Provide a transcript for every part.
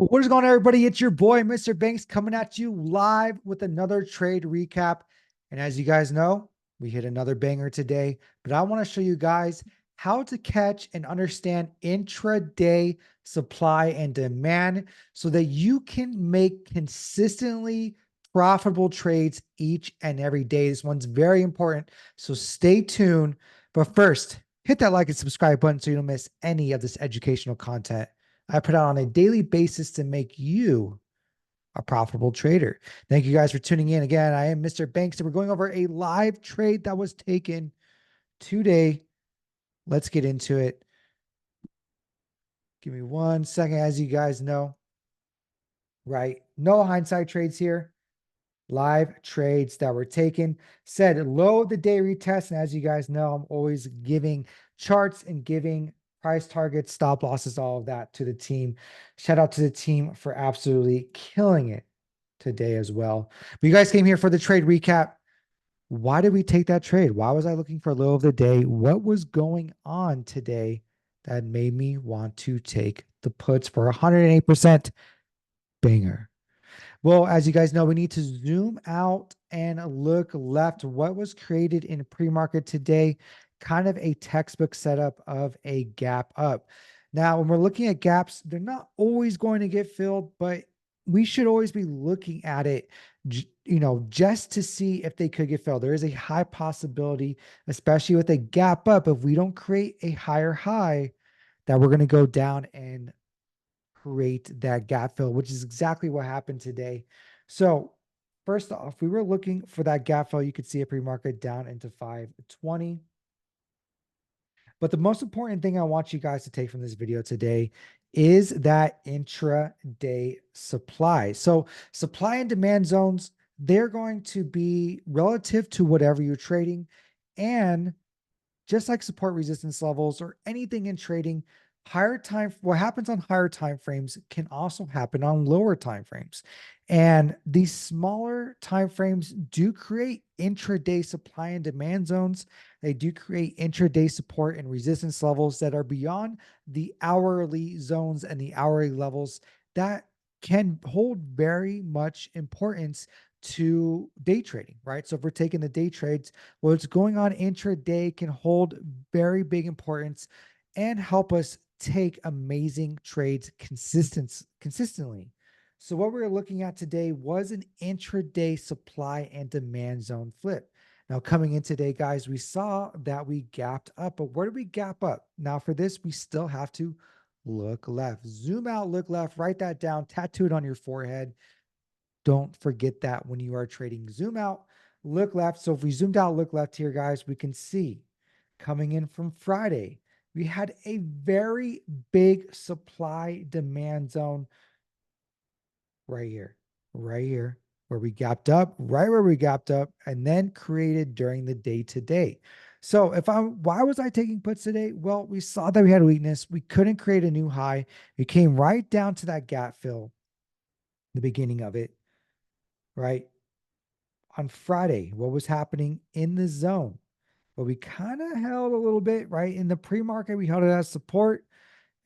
What is going on, everybody? It's your boy, Mr. Banks, coming at you live with another trade recap. And as you guys know, we hit another banger today, but I want to show you guys how to catch and understand intraday supply and demand so that you can make consistently profitable trades each and every day. This one's very important, so stay tuned. But first, hit that like and subscribe button so you don't miss any of this educational content I put out on a daily basis to make you a profitable trader. Thank you guys for tuning in. Again, I am Mr. Banks, and we're going over a live trade that was taken today. Let's get into it. Give me 1 second. As you guys know, right? No hindsight trades here. Live trades that were taken. Said low of the day retest. And as you guys know, I'm always giving charts and giving price targets, stop losses, all of that to the team. Shout out to the team for absolutely killing it today as well. But you guys came here for the trade recap. Why did we take that trade? Why was I looking for low of the day? What was going on today that made me want to take the puts for 108% banger? Well, as you guys know, we need to zoom out and look left. What was created in pre-market today? Kind of a textbook setup of a gap up. Now, when we're looking at gaps, they're not always going to get filled, but we should always be looking at it, just to see if they could get filled. There is a high possibility, especially with a gap up, if we don't create a higher high, that we're going to go down and create that gap fill, which is exactly what happened today. So first off, we were looking for that gap fill. You could see a pre-market down into 520. But the most important thing I want you guys to take from this video today is that intraday supply. So supply and demand zones, they're going to be relative to whatever you're trading. And just like support resistance levels or anything in trading, what happens on higher time frames can also happen on lower time frames. And these smaller time frames do create intraday supply and demand zones. They do create intraday support and resistance levels that are beyond the hourly zones and the hourly levels that can hold very much importance to day trading, right? So if we're taking the day trades, what's going on intraday can hold very big importance and help us take amazing trades consistently. So what we're looking at today was an intraday supply and demand zone flip. Now coming in today, guys, we saw that we gapped up, but where did we gap up? Now for this, we still have to look left. Zoom out, look left, write that down, tattoo it on your forehead. Don't forget that when you are trading. Zoom out, look left. So if we zoomed out, look left here, guys, we can see coming in from Friday, we had a very big supply demand zone right here, right here, where we gapped up, right where we gapped up, and then created during the day today. So why was I taking puts today? Well, we saw that we had a weakness. We couldn't create a new high. We came right down to that gap fill, the beginning of it, right? On Friday, what was happening in the zone? Well, we kind of held a little bit, right? In the pre-market, we held it as support,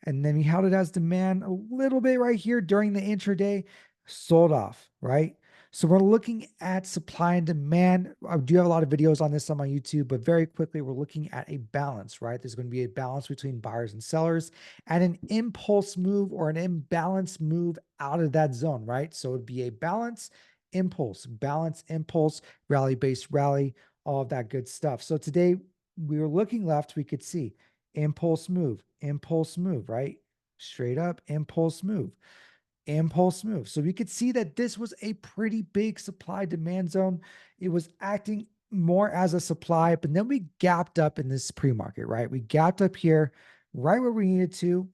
and then we held it as demand a little bit right here during the intraday, sold off, right? So we're looking at supply and demand. I do have a lot of videos on this on my YouTube, but very quickly, we're looking at a balance, right? There's going to be a balance between buyers and sellers and an impulse move or an imbalance move out of that zone, right? So it'd be a balance, impulse, rally-based rally, all of that good stuff. So today we were looking left, we could see impulse move, right? Straight up, impulse move, impulse move. So we could see that this was a pretty big supply demand zone. It was acting more as a supply, but then we gapped up in this pre-market, right? We gapped up here right where we needed to.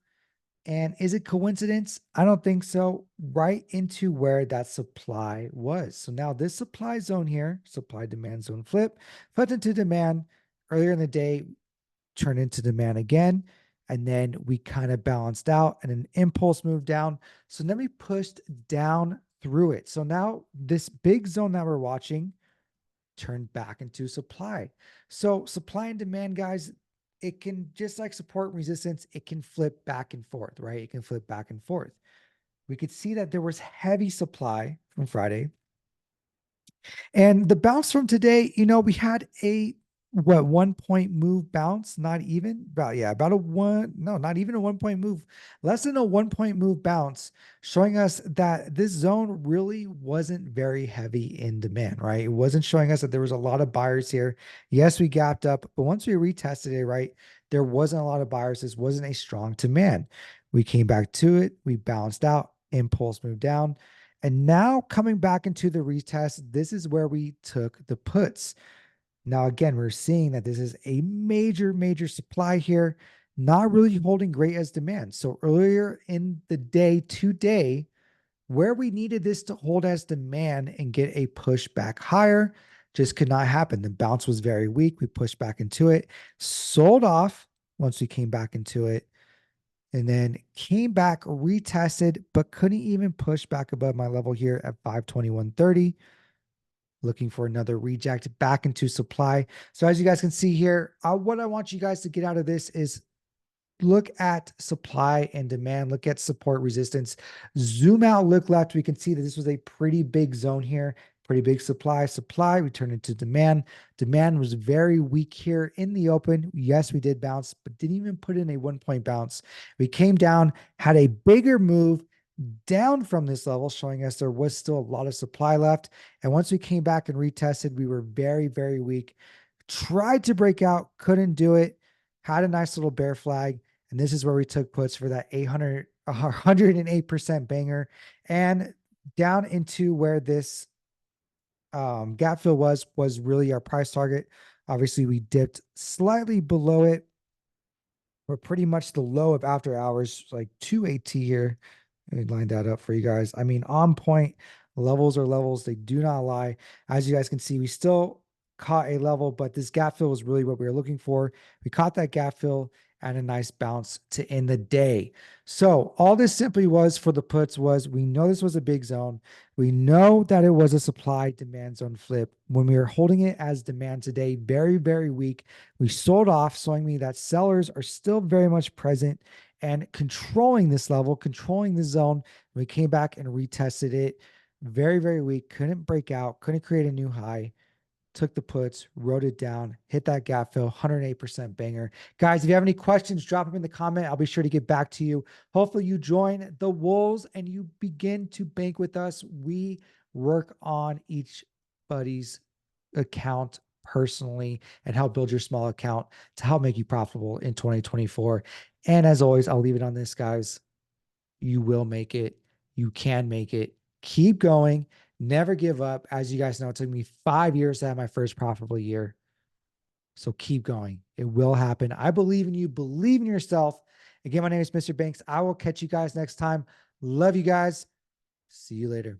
And is it coincidence? I don't think so. Right into where that supply was. So now this supply zone here, supply demand zone flipped into demand earlier in the day, turned into demand again. And then we kind of balanced out and an impulse moved down. So then we pushed down through it. So now this big zone that we're watching turned back into supply. So supply and demand, guys, it can just like support and resistance, it can flip back and forth, right? It can flip back and forth. we could see that there was heavy supply from Friday. And the bounce from today, we had a 1 point move bounce, not even about, yeah, about a one, no, not even a 1 point move, less than a 1 point move bounce, showing us that this zone really wasn't very heavy in demand, right? It wasn't showing us that there was a lot of buyers here. Yes, we gapped up, but once we retested it, right, there wasn't a lot of buyers. This wasn't a strong demand. We came back to it, we bounced out, impulse moved down. And now coming back into the retest, this is where we took the puts. Now, again, we're seeing that this is a major, major supply here, not really holding great as demand. So earlier in the day today, where we needed this to hold as demand and get a push back higher, just could not happen. The bounce was very weak. We pushed back into it, sold off once we came back into it, and then came back, retested, but couldn't even push back above my level here at 521.30. Looking for another reject back into supply. So as you guys can see here, what I want you guys to get out of this is look at supply and demand, look at support resistance, zoom out, look left. We can see that this was a pretty big zone here, pretty big supply, we turned into demand. Demand was very weak here in the open. Yes, we did bounce, but didn't even put in a 1 point bounce. We came down, had a bigger move down from this level, showing us there was still a lot of supply left. And once we came back and retested, we were very, very weak. Tried to break out, couldn't do it. Had a nice little bear flag. And this is where we took puts for that 108% banger and down into where this gap fill was really our price target. Obviously, we dipped slightly below it. We're pretty much the low of after hours, like 280 here. Let me line that up for you guys. I mean, on point. Levels are levels. They do not lie. As you guys can see, we still caught a level, but this gap fill was really what we were looking for. We caught that gap fill and a nice bounce to end the day. So all this simply was for the puts was we know this was a big zone. We know that it was a supply demand zone flip. When we were holding it as demand today, very, very weak, we sold off, showing me that sellers are still very much present and controlling this level, controlling the zone. We came back and retested it. Very, very weak. Couldn't break out, couldn't create a new high. Took the puts, wrote it down, hit that gap fill, 108% banger. Guys, if you have any questions, drop them in the comment. I'll be sure to get back to you. Hopefully you join the Wolves and you begin to bank with us. We work on each buddy's account personally and help build your small account to help make you profitable in 2024. And as always, I'll leave it on this, guys. You will make it. You can make it. Keep going. Never give up. As you guys know, it took me 5 years to have my first profitable year. So keep going. It will happen. I believe in you. Believe in yourself. Again, my name is Mr. Banks. I will catch you guys next time. Love you guys. See you later.